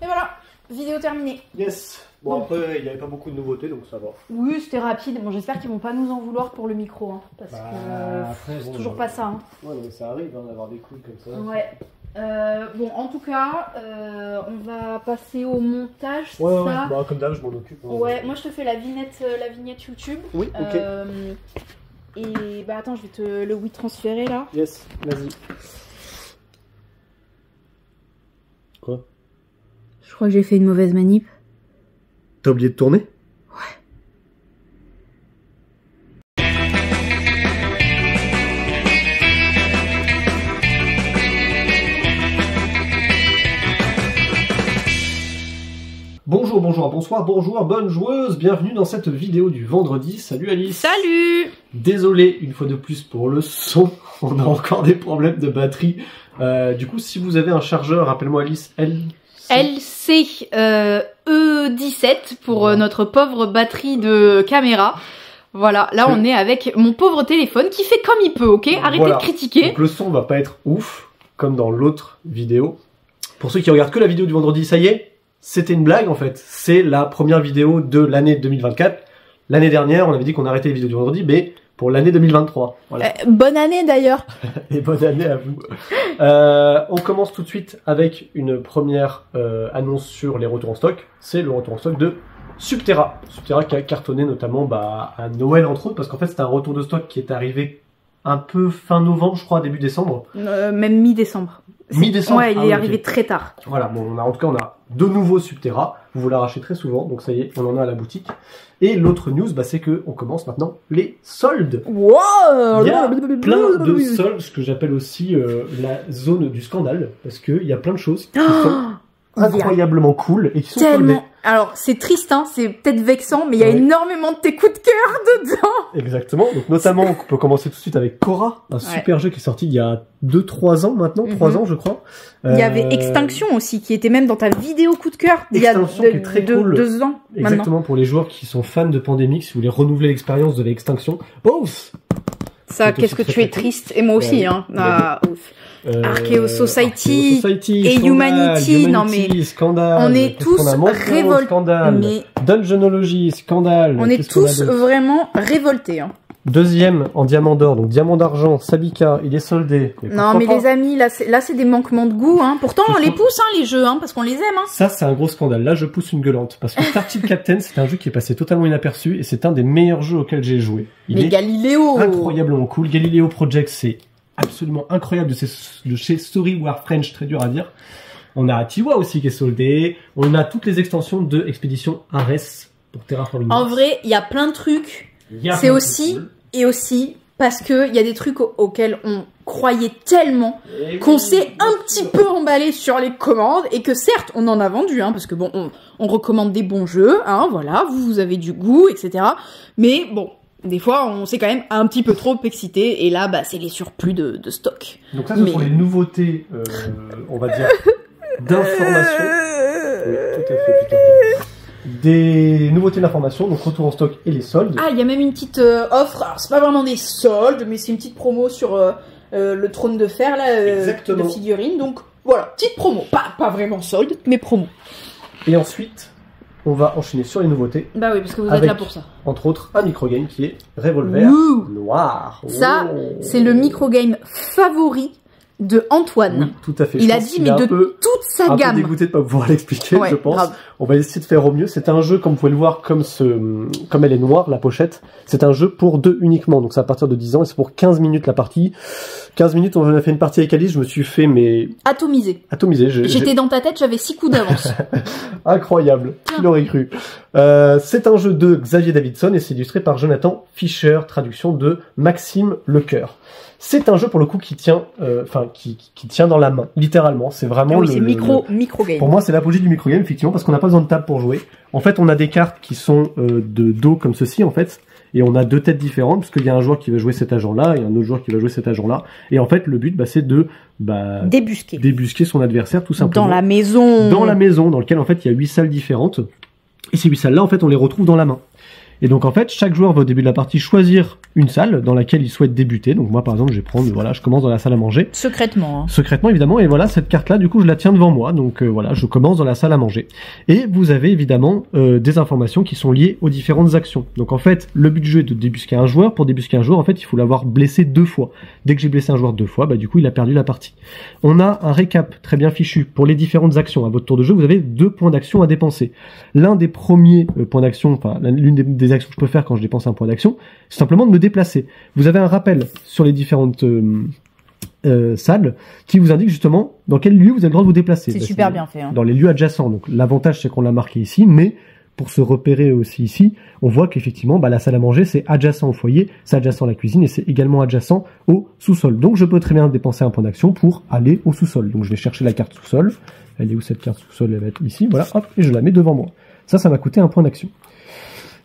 Et voilà, vidéo terminée. Yes. Bon, Donc, après, il n'y avait pas beaucoup de nouveautés, donc ça va. oui, c'était rapide. Bon, j'espère qu'ils vont pas nous en vouloir pour le micro, hein, parce que après, c'est bon, toujours pas ça. Hein. Ouais, mais ça arrive d'avoir des couilles comme ça. Ouais. Bon, en tout cas, on va passer au montage, c'est Ouais, ça bah, comme d'hab, je m'en occupe. Hein. Ouais, moi je te fais la vignette YouTube. Oui, ok. Et bah attends, je vais te le transférer là. Yes, vas-y. Quoi? Je crois que j'ai fait une mauvaise manip. T'as oublié de tourner? Bonjour, bonjour, bonsoir, bonjour, bonne joueuse, bienvenue dans cette vidéo du vendredi. Salut Alice. Salut. Désolé une fois de plus pour le son, on a encore des problèmes de batterie. Du coup, si vous avez un chargeur, rappelle-moi Alice, LC E17 pour notre pauvre batterie de caméra. Voilà, là on est avec mon pauvre téléphone qui fait comme il peut, ok? Arrêtez voilà. de critiquer. Donc le son va pas être ouf, comme dans l'autre vidéo. Pour ceux qui regardent que la vidéo du vendredi, ça y est, c'était une blague en fait. C'est la première vidéo de l'année 2024. L'année dernière, on avait dit qu'on arrêtait les vidéos du vendredi, mais pour l'année 2023. Voilà. Bonne année d'ailleurs. Et bonne année à vous. On commence tout de suite avec une première annonce sur les retours en stock. C'est le retour en stock de Subterra. Subterra qui a cartonné notamment à Noël entre autres, parce qu'en fait c'est un retour de stock qui est arrivé un peu fin novembre, je crois, début décembre. Même mi-décembre. Mi-décembre. Ouais, il est arrivé okay. très tard. Voilà, bon, en tout cas on a de nouveaux Subterra. Vous l'arrachez très souvent, donc ça y est, on en a à la boutique. Et l'autre news, c'est que on commence maintenant les soldes. Wow. Il y a plein de soldes, ce que j'appelle aussi la zone du scandale, parce qu'il y a plein de choses qui sont incroyablement cool et qui sont soldées. Alors c'est triste, hein, c'est peut-être vexant, mais il y a énormément de tes coups de cœur dedans. Exactement, donc notamment on peut commencer tout de suite avec Korra, un super jeu qui est sorti il y a 2-3 ans maintenant, 3 ans je crois. Il y avait Extinction aussi, qui était même dans ta vidéo coup de cœur. Extinction qui est très cool. 2 ans Exactement, maintenant. pour les joueurs qui sont fans de Pandemic, si vous voulez renouveler l'expérience de l'Extinction. Ouf. Ça, qu'est-ce que tu es triste, et moi aussi, hein. Ouf. Archeo Society et Scandale, Humanity, non mais scandale, on est tous révoltés. Mais Dungeonology, scandale. On est tous vraiment révoltés. Hein. Deuxième en diamant d'or, donc diamant d'argent, Sabika, il est soldé. Non mais les amis, là c'est des manquements de goût. Hein. Pourtant on les pousse hein, les jeux, hein, parce qu'on les aime. Hein. Ça c'est un gros scandale. Là je pousse une gueulante parce que Starship Captain c'est un jeu qui est passé totalement inaperçu et c'est un des meilleurs jeux auxquels j'ai joué. Mais Galileo, incroyablement cool. Galileo Project c'est absolument incroyable de chez Story War French, très dur à dire. On a Tiwa aussi qui est soldé. On a toutes les extensions de Expédition Ares pour Terraforming Mars. En vrai, il y a plein de trucs. C'est aussi cool. Et aussi parce que il y a des trucs auxquels on croyait tellement qu'on s'est un petit peu emballé sur les commandes et que certes on en a vendu, hein, parce que bon, on recommande des bons jeux, hein, voilà, vous avez du goût, etc. Mais bon. Des fois, on s'est quand même un petit peu trop excité, et là, bah, c'est les surplus de stock. Donc ça, ce sont les nouveautés, on va dire, d'information. Oui, tout à fait. Des nouveautés d'information, donc retour en stock et les soldes. Ah, il y a même une petite offre, alors c'est pas vraiment des soldes, mais c'est une petite promo sur le trône de fer, là, de figurines. Donc voilà, petite promo, pas vraiment solde, mais promo. Et ensuite... on va enchaîner sur les nouveautés. Bah oui, parce que vous êtes là pour ça. Entre autres, un microgame qui est Revolver Noir. Ça, c'est le microgame favori de Antoine. Oui, tout à fait. Il a dit, mais de toute sa gamme. Un peu dégoûté de pas pouvoir l'expliquer, je pense. Grave. On va essayer de faire au mieux. C'est un jeu, comme vous pouvez le voir, comme elle est noire, la pochette. C'est un jeu pour 2 uniquement. Donc c'est à partir de 10 ans et c'est pour 15 minutes la partie. 15 minutes, on a fait une partie avec Alice, je me suis fait, Atomisé. J'étais dans ta tête, j'avais 6 coups d'avance. Incroyable. Qui l'aurait cru. C'est un jeu de Xavier Davidson et c'est illustré par Jonathan Fischer, traduction de Maxime Lecoeur. C'est un jeu pour le coup qui tient, qui tient dans la main, littéralement. C'est vraiment c'est micro-game. Pour moi, c'est l'apogée du micro-game, effectivement, parce qu'on n'a pas besoin de table pour jouer. En fait, on a des cartes qui sont de dos comme ceci, en fait, et on a 2 têtes différentes, parce qu'il y a un joueur qui va jouer cet agent-là, et un autre joueur qui va jouer cet agent-là. Et en fait, le but, c'est de débusquer son adversaire, tout simplement. Dans la maison. Dans lequel, en fait, il y a 8 salles différentes. Et ces 8 salles-là, en fait, on les retrouve dans la main. Et donc en fait, chaque joueur va au début de la partie choisir une salle dans laquelle il souhaite débuter. Donc moi par exemple, je vais prendre, voilà, je commence dans la salle à manger. Secrètement. Hein. Secrètement évidemment, et voilà, cette carte-là, du coup, je la tiens devant moi. Donc voilà, je commence dans la salle à manger. Et vous avez évidemment des informations qui sont liées aux différentes actions. Donc en fait, le but du jeu est de débusquer un joueur. Pour débusquer un joueur, en fait, il faut l'avoir blessé 2 fois. Dès que j'ai blessé un joueur 2 fois, bah du coup, il a perdu la partie. On a un récap très bien fichu pour les différentes actions. À votre tour de jeu, vous avez 2 points d'action à dépenser. L'un des premiers points d'action, enfin l'une des actions que je peux faire quand je dépense un point d'action, c'est simplement de me déplacer. Vous avez un rappel sur les différentes salles qui vous indique justement dans quel lieu vous avez le droit de vous déplacer. C'est super bien fait. Hein. Dans les lieux adjacents. Donc l'avantage c'est qu'on l'a marqué ici, mais pour se repérer aussi ici, on voit qu'effectivement la salle à manger c'est adjacent au foyer, c'est adjacent à la cuisine et c'est également adjacent au sous-sol. Donc je peux très bien dépenser un point d'action pour aller au sous-sol. Donc je vais chercher la carte sous-sol. Elle est où cette carte sous-sol? Elle va être ici, voilà, hop, et je la mets devant moi. Ça m'a coûté un point d'action.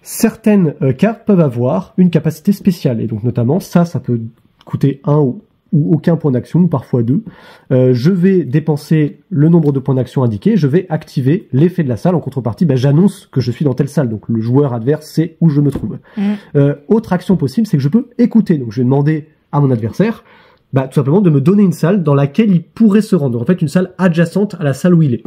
Certaines cartes peuvent avoir une capacité spéciale, et donc notamment ça peut coûter 1 ou aucun point d'action, ou parfois 2. Je vais dépenser le nombre de points d'action indiqués, je vais activer l'effet de la salle, en contrepartie, j'annonce que je suis dans telle salle, donc le joueur adverse sait où je me trouve. Autre action possible, c'est que je peux écouter, donc je vais demander à mon adversaire, tout simplement de me donner une salle dans laquelle il pourrait se rendre. En fait, une salle adjacente à la salle où il est.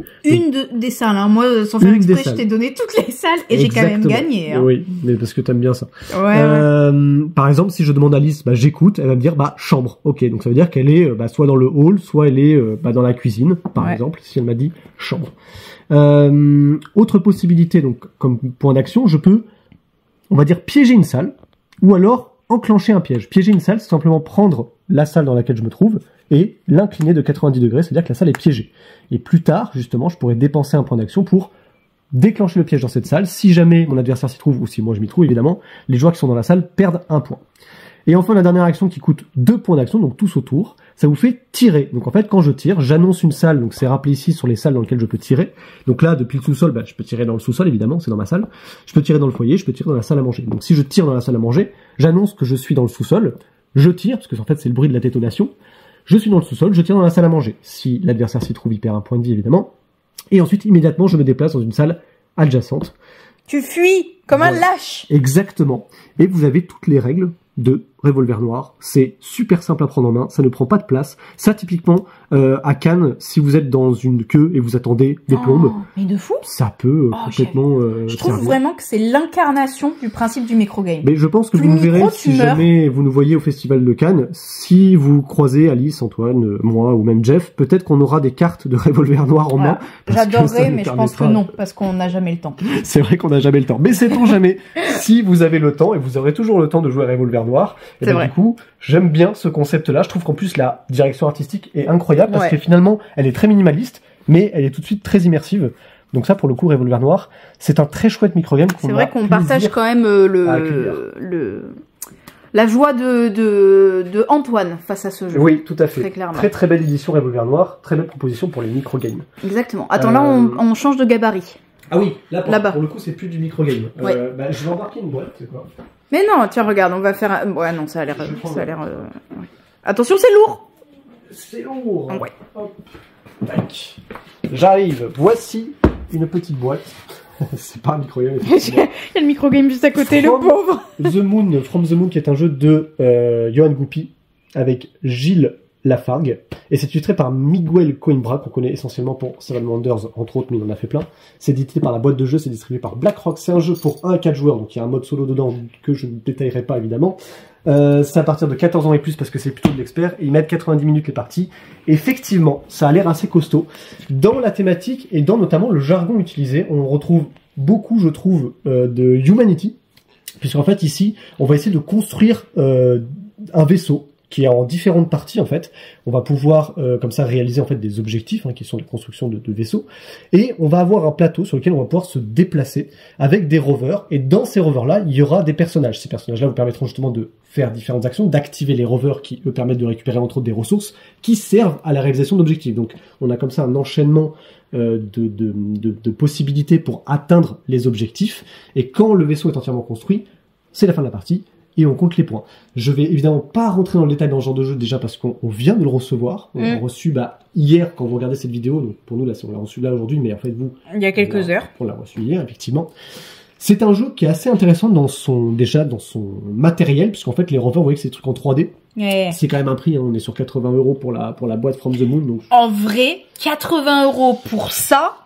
Des salles, hein. Moi, sans faire exprès, je t'ai donné toutes les salles et j'ai quand même gagné. Hein. Oui, mais parce que t'aimes bien ça. Ouais. Par exemple, si je demande à Alice, j'écoute, elle va me dire, chambre. Ok, donc ça veut dire qu'elle est soit dans le hall, soit elle est dans la cuisine, par exemple, si elle m'a dit chambre. Autre possibilité, donc comme point d'action, je peux, on va dire, piéger une salle, ou alors enclencher un piège. Piéger une salle, c'est simplement prendre la salle dans laquelle je me trouve et l'incliner de 90 degrés, c'est-à-dire que la salle est piégée. Et plus tard, justement, je pourrais dépenser un point d'action pour déclencher le piège dans cette salle. Si jamais mon adversaire s'y trouve, ou si moi je m'y trouve, évidemment, les joueurs qui sont dans la salle perdent 1 point. Et enfin, la dernière action qui coûte 2 points d'action, donc tous autour, ça vous fait tirer. Donc en fait, quand je tire, j'annonce une salle, donc c'est rappelé ici sur les salles dans lesquelles je peux tirer. Donc là, depuis le sous-sol, je peux tirer dans le sous-sol, évidemment, c'est dans ma salle. Je peux tirer dans le foyer, je peux tirer dans la salle à manger. Donc si je tire dans la salle à manger, j'annonce que je suis dans le sous-sol, je tire, parce que en fait c'est le bruit de la détonation, je suis dans le sous-sol, je tire dans la salle à manger. Si l'adversaire s'y trouve, il perd un point de vie, évidemment. Et ensuite, immédiatement, je me déplace dans une salle adjacente. Tu fuis comme un lâche. Exactement. Et vous avez toutes les règles de Revolver Noir. C'est super simple à prendre en main, ça ne prend pas de place. Ça, typiquement, à Cannes, si vous êtes dans une queue et vous attendez des plombes, mais de fou, ça peut complètement je trouve vraiment que c'est l'incarnation du principe du microgame. Mais je pense que vous nous verrez si jamais vous nous voyez au Festival de Cannes. Si vous croisez Alice, Antoine, moi ou même Jeff, peut-être qu'on aura des cartes de Revolver Noir en main. J'adorerais, mais je pense que non, parce qu'on n'a jamais le temps. C'est vrai qu'on n'a jamais le temps. Mais sait-on jamais, si vous avez le temps, et vous aurez toujours le temps de jouer à Revolver Noir, et du coup, j'aime bien ce concept-là. Je trouve qu'en plus, la direction artistique est incroyable parce que finalement, elle est très minimaliste, mais elle est tout de suite très immersive. Donc ça, pour le coup, Revolver Noir, c'est un très chouette microgame. C'est vrai qu'on partage quand même la joie de Antoine face à ce jeu. Oui, tout à fait. Très clairement. Très très belle édition Revolver Noir, très belle proposition pour les microgames. Exactement. Attends, là, on change de gabarit. Ah oui, là-bas. Pour le coup, c'est plus du microgame. Ouais. Je vais embarquer une boîte, c'est quoi? Mais non, tiens, regarde, on va faire... Ouais, non, ça a l'air... Ouais. Attention, c'est lourd. C'est lourd. Ouais. Hop. Tac. J'arrive. Voici une petite boîte. C'est pas un microgame. Il y a le microgame juste à côté, le pauvre. From the Moon, qui est un jeu de Johan Goupy avec Gilles Lafargue. Et c'est illustré par Miguel Coimbra, qu'on connaît essentiellement pour Seven Wonders, entre autres, mais il en a fait plein. C'est édité par la boîte de jeu, c'est distribué par BlackRock. C'est un jeu pour 1 à 4 joueurs, donc il y a un mode solo dedans que je ne détaillerai pas, évidemment. C'est à partir de 14 ans et plus, parce que c'est plutôt de l'expert. Ils mettent 90 minutes les parties. Effectivement, ça a l'air assez costaud. Dans la thématique, et dans notamment le jargon utilisé, on retrouve beaucoup, je trouve, de Humanity. Puisqu'en fait, ici, on va essayer de construire un vaisseau qui est en différentes parties en fait. On va pouvoir comme ça réaliser en fait des objectifs qui sont de construction de vaisseaux, et on va avoir un plateau sur lequel on va pouvoir se déplacer avec des rovers, et dans ces rovers là il y aura des personnages. Ces personnages là vous permettront justement de faire différentes actions, d'activer les rovers qui eux permettent de récupérer entre autres des ressources qui servent à la réalisation d'objectifs. Donc on a comme ça un enchaînement de possibilités pour atteindre les objectifs, et quand le vaisseau est entièrement construit, c'est la fin de la partie et on compte les points. Je vais évidemment pas rentrer dans le détail dans ce genre de jeu, déjà parce qu'on vient de le recevoir. On l'a reçu hier quand vous regardez cette vidéo. Donc pour nous là, on l'a reçu là aujourd'hui, mais en fait vous, il y a quelques heures. On l'a reçu hier effectivement. C'est un jeu qui est assez intéressant dans son matériel, puisqu'en fait les rovers, vous voyez que c'est des trucs en 3D. Ouais. C'est quand même un prix, hein, on est sur 80 € pour la boîte From the Moon. Donc... En vrai, 80 € pour ça.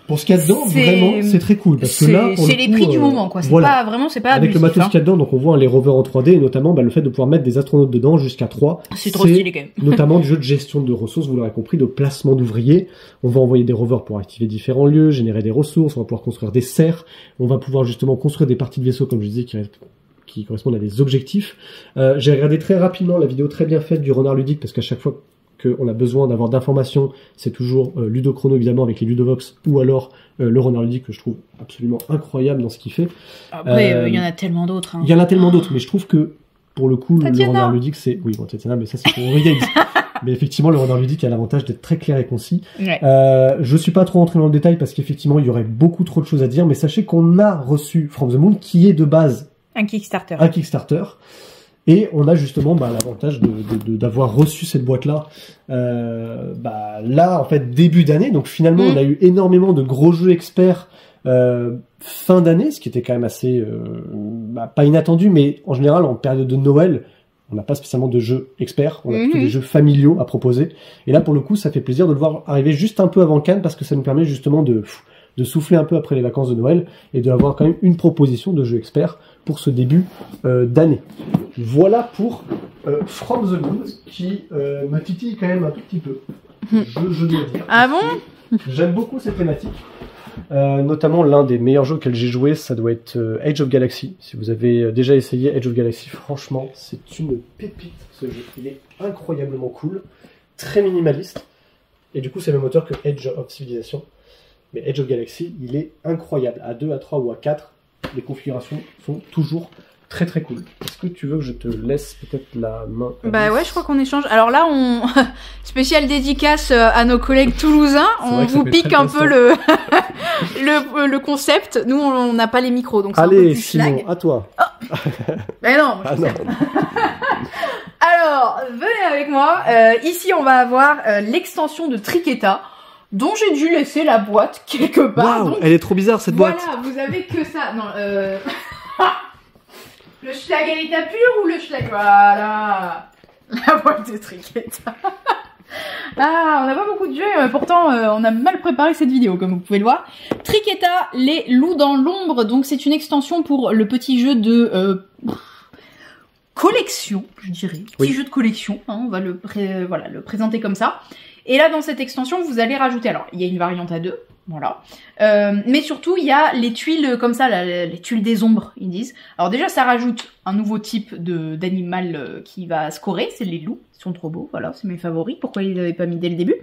Pour ce qu'il y a dedans, vraiment, c'est très cool. Parce que là, c'est les prix du moment, quoi. C'est voilà. c'est pas avec abusif, le matos qu'il y a dedans, donc on voit les rovers en 3D, et notamment le fait de pouvoir mettre des astronautes dedans jusqu'à 3. C'est trop stylé quand même. Notamment du jeu de gestion de ressources, vous l'aurez compris, de placement d'ouvriers. On va envoyer des rovers pour activer différents lieux, générer des ressources, on va pouvoir construire des serres, on va pouvoir justement construire des parties de vaisseaux, comme je disais, qui correspondent à des objectifs. J'ai regardé très rapidement la vidéo très bien faite du renard ludique, parce qu'à chaque fois qu'on a besoin d'avoir d'informations, c'est toujours Ludochrono évidemment avec les Ludovox, ou alors le renard ludique que je trouve absolument incroyable dans ce qu'il fait. Après, il y en a tellement d'autres. Hein. Il y en a tellement d'autres, mais je trouve que pour le coup, le renard ludique, c'est... Oui, bon, Tatiana, mais ça c'est pour Regames. Mais effectivement, le renard ludique a l'avantage d'être très clair et concis. Ouais. Je suis pas trop entré dans le détail parce qu'effectivement, il y aurait beaucoup trop de choses à dire, mais sachez qu'on a reçu From the Moon, qui est de base un Kickstarter. Et on a justement l'avantage d'avoir reçu cette boîte-là là, en fait, début d'année. Donc finalement, on a eu énormément de gros jeux experts fin d'année, ce qui était quand même assez... pas inattendu, mais en général, en période de Noël, on n'a pas spécialement de jeux experts, on a plutôt des jeux familiaux à proposer. Et là, pour le coup, ça fait plaisir de le voir arriver juste un peu avant Cannes, parce que ça nous permet justement de souffler un peu après les vacances de Noël, et d'avoir quand même une proposition de jeux experts pour ce début d'année. Voilà pour From the Moon, qui me titille quand même un tout petit peu. Je dois dire. Ah bon ? J'aime beaucoup cette thématique. Notamment l'un des meilleurs jeux auxquels j'ai joué, ça doit être Age of Galaxy. Si vous avez déjà essayé Age of Galaxy, franchement, c'est une pépite ce jeu. Il est incroyablement cool, très minimaliste, et du coup c'est le même moteur que Age of Civilization. Mais Age of Galaxy, il est incroyable. À 2, à 3 ou à 4, les configurations sont toujours très très cool. Est-ce que tu veux que je te laisse peut-être la main? Bah ouais, je crois qu'on échange. Alors là, on spécial dédicace à nos collègues toulousains. On vous pique un peu le concept. Nous, on n'a pas les micros, donc c'est un peu plus Simon, schlag. à toi. Oh. Mais non. Non. Alors, venez avec moi. Ici, on va avoir l'extension de Triqueta, dont j'ai dû laisser la boîte quelque part. Waouh, elle est trop bizarre cette boîte. Voilà, vous avez que ça. Non, le schlag à l'état pur ou le schlag... Voilà. La boîte de Triqueta. Ah, on n'a pas beaucoup de jeux, pourtant on a mal préparé cette vidéo, comme vous pouvez le voir. Triqueta, les loups dans l'ombre. Donc c'est une extension pour le petit jeu de... collection, je dirais. Petit jeu de collection, hein, on va le présenter comme ça. Et là, dans cette extension, vous allez rajouter... Alors, il y a une variante à 2, voilà. Mais surtout, il y a les tuiles comme ça, les tuiles des ombres, ils disent. Alors déjà, ça rajoute un nouveau type d'animal qui va scorer, c'est les loups. Ils sont trop beaux, voilà, c'est mes favoris. Pourquoi ils l'avaient pas mis dès le début?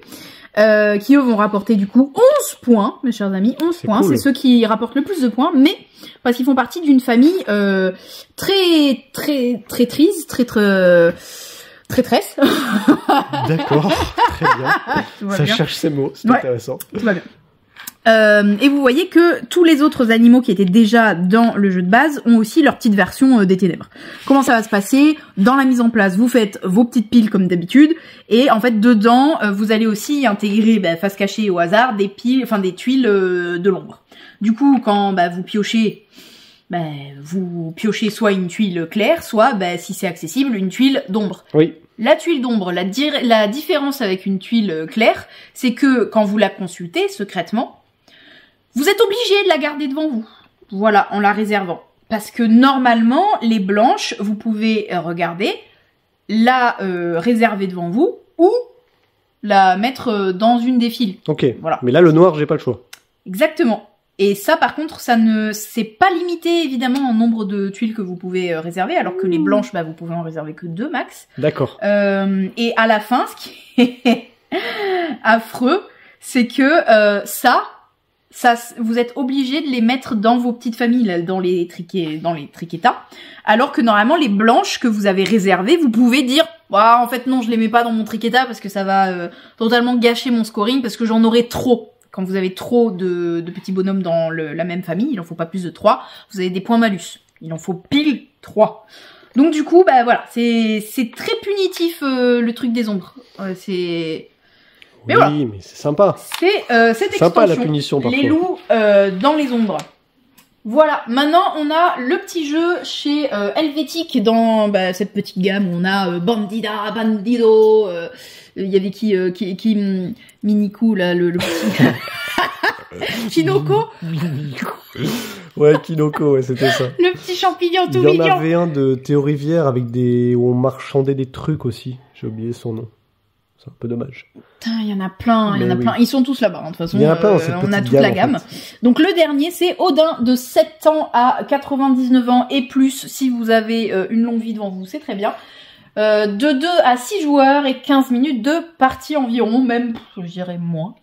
Qui, eux, vont rapporter du coup 11 points, mes chers amis. 11 points, cool. C'est ceux qui rapportent le plus de points, mais parce qu'ils font partie d'une famille très traîtresse. D'accord, très bien. Ça cherche ses mots, c'est intéressant. Tout va bien. Et vous voyez que tous les autres animaux qui étaient déjà dans le jeu de base ont aussi leur petite version des ténèbres. Comment ça va se passer? Dans la mise en place, vous faites vos petites piles comme d'habitude, et en fait dedans, vous allez aussi intégrer, face cachée au hasard, des tuiles de l'ombre. Du coup, quand vous piochez, vous piochez soit une tuile claire, soit, si c'est accessible, une tuile d'ombre. Oui. La tuile d'ombre, la différence avec une tuile claire, c'est que quand vous la consultez secrètement, vous êtes obligé de la garder devant vous. Voilà, en la réservant. Parce que normalement, les blanches, vous pouvez regarder, la réserver devant vous ou la mettre dans une des files. Ok, voilà. Mais là, le noir, j'ai pas le choix. Exactement. Et ça, par contre, c'est pas limité, évidemment, en nombre de tuiles que vous pouvez réserver, alors que les blanches, vous pouvez en réserver que 2 max. D'accord. Et à la fin, ce qui est affreux, c'est que ça, vous êtes obligé de les mettre dans vos petites familles, là, dans les triquetas, alors que normalement, les blanches que vous avez réservées, vous pouvez dire, en fait, non, je les mets pas dans mon triqueta parce que ça va totalement gâcher mon scoring, parce que j'en aurai trop. Quand vous avez trop de petits bonhommes dans la même famille, il en faut pas plus de 3, vous avez des points malus. Il en faut pile 3. Donc du coup, voilà, c'est très punitif le truc des ombres. Mais voilà. Mais c'est sympa. C'est cette sympa extension, la punition parfois. Les loups dans les ombres. Voilà, maintenant on a le petit jeu chez Helvétique dans cette petite gamme où on a Bandida, Bandido, il y avait qui Miniku là, le petit... Kinoko. Ouais, Kinoko, ouais, c'était ça. Le petit champignon tout mignon. Il y en mignon. avait un de Théo Rivière avec où on marchandait des trucs aussi. J'ai oublié son nom. C'est un peu dommage. Putain, il y en a plein, plein. Ils sont tous là-bas, de toute façon. Il y en a plein, on a toute la gamme. Donc le dernier, c'est Odin de 7 ans à 99 ans et plus. Si vous avez une longue vie devant vous, c'est très bien. De 2 à 6 joueurs et 15 minutes de partie environ, même, je dirais moins.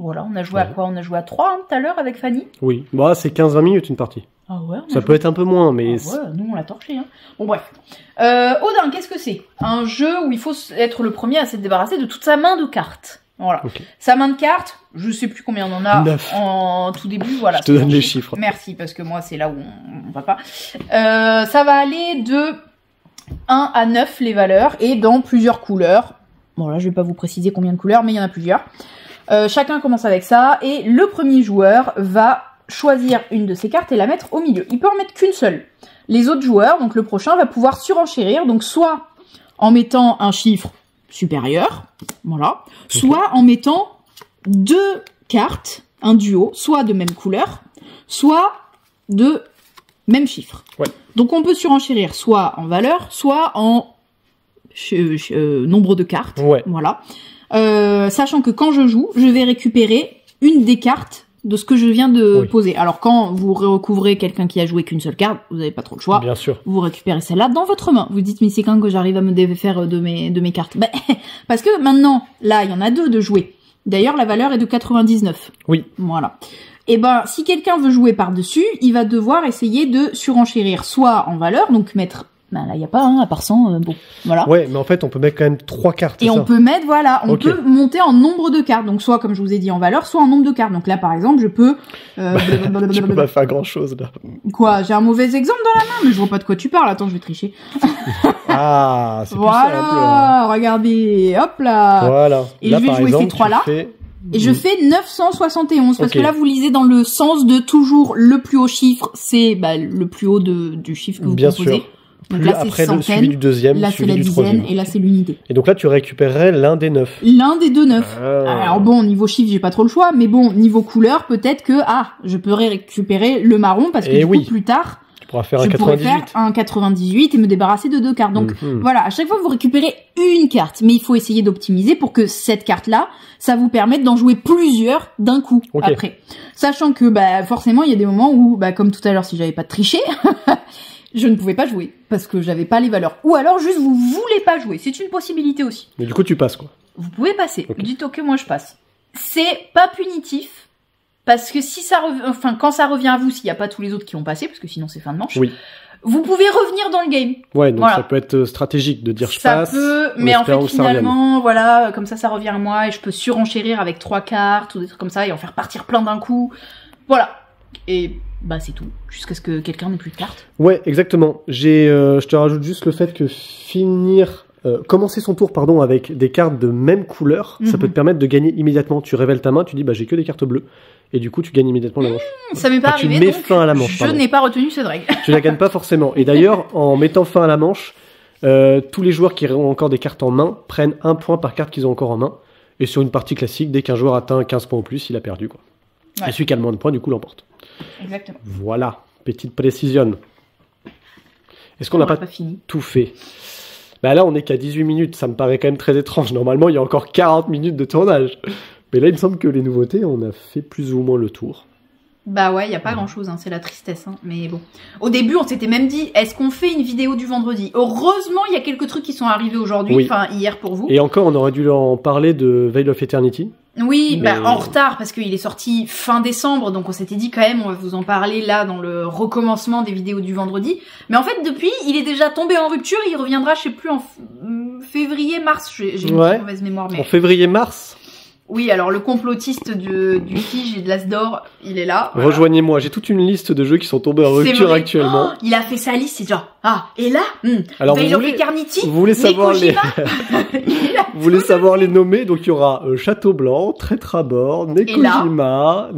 Voilà, on a joué à quoi? On a joué à 3 tout à l'heure avec Fanny. Oui, bah c'est 15-20 minutes une partie. Ah ouais. Ça peut être un peu moins, mais... Ah ouais, nous on l'a torché. Hein. Bon bref. Odin, qu'est-ce que c'est? Un jeu où il faut être le premier à se débarrasser de toute sa main de cartes. Voilà. Okay. Sa main de cartes, je sais plus combien on en a 9. En tout début. Voilà. Je te donne les chiffres. Merci, parce que moi c'est là où on va pas. Ça va aller de 1 à 9 les valeurs et dans plusieurs couleurs. Bon là je vais pas vous préciser combien de couleurs, mais il y en a plusieurs. Chacun commence avec ça et le premier joueur va choisir une de ses cartes et la mettre au milieu. Il peut en mettre qu'une seule. Les autres joueurs, donc le prochain, va pouvoir surenchérir, donc soit en mettant un chiffre supérieur, voilà, soit en mettant 2 cartes, un duo, soit de même couleur, soit de même chiffre. Ouais. Donc on peut surenchérir soit en valeur, soit en nombre de cartes. Ouais. Voilà. Sachant que quand je joue, je vais récupérer une des cartes de ce que je viens de poser. Alors quand vous recouvrez quelqu'un qui a joué qu'une seule carte, vous n'avez pas trop le choix. Bien sûr. Vous récupérez celle-là dans votre main. Vous dites mais c'est quand que j'arrive à me défaire de mes cartes? Parce que maintenant, là, il y en a 2 de jouer. D'ailleurs, la valeur est de 99. Oui. Voilà. Et si quelqu'un veut jouer par-dessus, il va devoir essayer de surenchérir soit en valeur, donc mettre... là, il n'y a pas, à part 100, bon, voilà. Ouais, mais en fait, on peut mettre quand même 3 cartes. Et on peut mettre, on peut monter en nombre de cartes. Donc, soit, comme je vous ai dit, en valeur, soit en nombre de cartes. Donc là, par exemple, je peux... Tu peux pas faire grand-chose, là. Quoi? J'ai un mauvais exemple dans la main, mais je vois pas de quoi tu parles. Attends, je vais tricher. Ah, c'est plus simple. Voilà, regardez, hop là. Voilà. Et là, je vais jouer ces 3-là. Et je fais 971, parce que là, vous lisez dans le sens de toujours le plus haut chiffre, c'est le plus haut du chiffre que vous composez. Sûr. Donc là, c'est centaine, suivi du deuxième, là, c'est la dizaine, et là, c'est l'unité. Et donc là, tu récupérerais l'un des 9. L'un des 2 9. Alors bon, niveau chiffre, j'ai pas trop le choix, mais bon, niveau couleur, peut-être que, je pourrais récupérer le marron, parce que coup, plus tard, tu pourras faire je pourrais faire un 98 et me débarrasser de 2 cartes. Donc voilà, à chaque fois, vous récupérez une carte, mais il faut essayer d'optimiser pour que cette carte-là, ça vous permette d'en jouer plusieurs d'un coup après. Sachant que, forcément, il y a des moments où, comme tout à l'heure, si j'avais pas triché, je ne pouvais pas jouer parce que j'avais pas les valeurs. Ou alors juste vous voulez pas jouer, c'est une possibilité aussi. Mais du coup tu passes quoi. Vous pouvez passer. Vous dites ok, moi je passe. C'est pas punitif parce que si ça quand ça revient à vous, s'il y a pas tous les autres qui ont passé, parce que sinon c'est fin de manche. Oui. Vous pouvez revenir dans le game. Ouais, donc ça peut être stratégique de dire je passe. Ça peut, mais en fait finalement, voilà, comme ça revient à moi et je peux surenchérir avec 3 cartes ou des trucs comme ça et en faire partir plein d'un coup. Voilà. Et c'est tout, jusqu'à ce que quelqu'un n'ait plus de cartes. Ouais, exactement. Je te rajoute juste le fait que commencer son tour avec des cartes de même couleur, ça peut te permettre de gagner immédiatement. Tu révèles ta main, tu dis j'ai que des cartes bleues. Et du coup, tu gagnes immédiatement la manche. Ça m'est pas arrivé, tu mets fin à la manche. Je n'ai pas retenu cette règle. Tu la gagnes pas forcément. Et d'ailleurs, en mettant fin à la manche, tous les joueurs qui ont encore des cartes en main prennent 1 point par carte qu'ils ont encore en main. Et sur une partie classique, dès qu'un joueur atteint 15 points ou plus, il a perdu, quoi. Ouais. Et celui qui a le moins de points, du coup, l'emporte. Exactement. Voilà, petite précision. Est-ce qu'on n'a pas tout fait? Là, on est qu'à 18 minutes, ça me paraît quand même très étrange. Normalement, il y a encore 40 minutes de tournage. Mais là, il me semble que les nouveautés, on a fait plus ou moins le tour. Ouais, il n'y a pas grand-chose, c'est la tristesse. Mais bon. Au début, on s'était même dit, est-ce qu'on fait une vidéo du vendredi? Heureusement, il y a quelques trucs qui sont arrivés aujourd'hui, hier pour vous. Et encore, on aurait dû en parler de Veil of Eternity. Oui, en retard, parce qu'il est sorti fin décembre, donc on s'était dit quand même, on va vous en parler là dans le recommencement des vidéos du vendredi. Mais en fait, depuis, il est déjà tombé en rupture, il reviendra, je sais plus, en février-mars, j'ai une mauvaise mémoire. Mais... En février-mars Oui, alors le complotiste du Fige et de l'Asdor, il est là. Voilà. Rejoignez-moi, j'ai toute une liste de jeux qui sont tombés en rupture actuellement. Oh, il a fait sa liste, c'est genre, et là, alors Veil of Eternity, vous voulez savoir vous voulez savoir les nommer, donc il y aura Château Blanc, Tetrabor, Nekojima,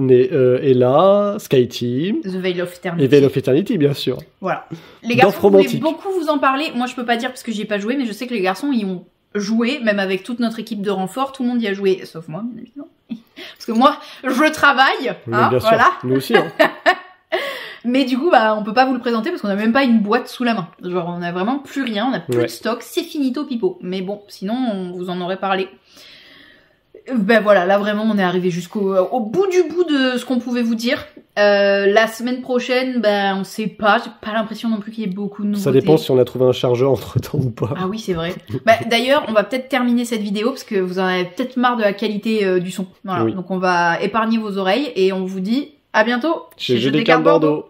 Ella, Skyteam, The Veil of Eternity. Et Veil of Eternity, bien sûr. Voilà. Les garçons voulaient beaucoup vous en parler. Moi, je peux pas dire parce que j'y ai pas joué, mais je sais que les garçons y ont joué, même avec toute notre équipe de renfort, tout le monde y a joué, sauf moi, bien évidemment. Parce que moi, je travaille, bien sûr. Voilà. Nous aussi, hein. Mais du coup, on peut pas vous le présenter parce qu'on a même pas une boîte sous la main. Genre, on a vraiment plus rien, on a plus de stock, c'est finito pipo. Mais bon, sinon, on vous en aurait parlé. Voilà, là vraiment, on est arrivé jusqu'au bout du bout de ce qu'on pouvait vous dire. La semaine prochaine, on sait pas, j'ai pas l'impression non plus qu'il y ait beaucoup de nouveautés. Ça dépend si on a trouvé un chargeur entre temps ou pas. Ah oui, c'est vrai. D'ailleurs, on va peut-être terminer cette vidéo parce que vous en avez peut-être marre de la qualité du son. Voilà. Oui. Donc on va épargner vos oreilles et on vous dit à bientôt chez Jeux des cartes Bordeaux.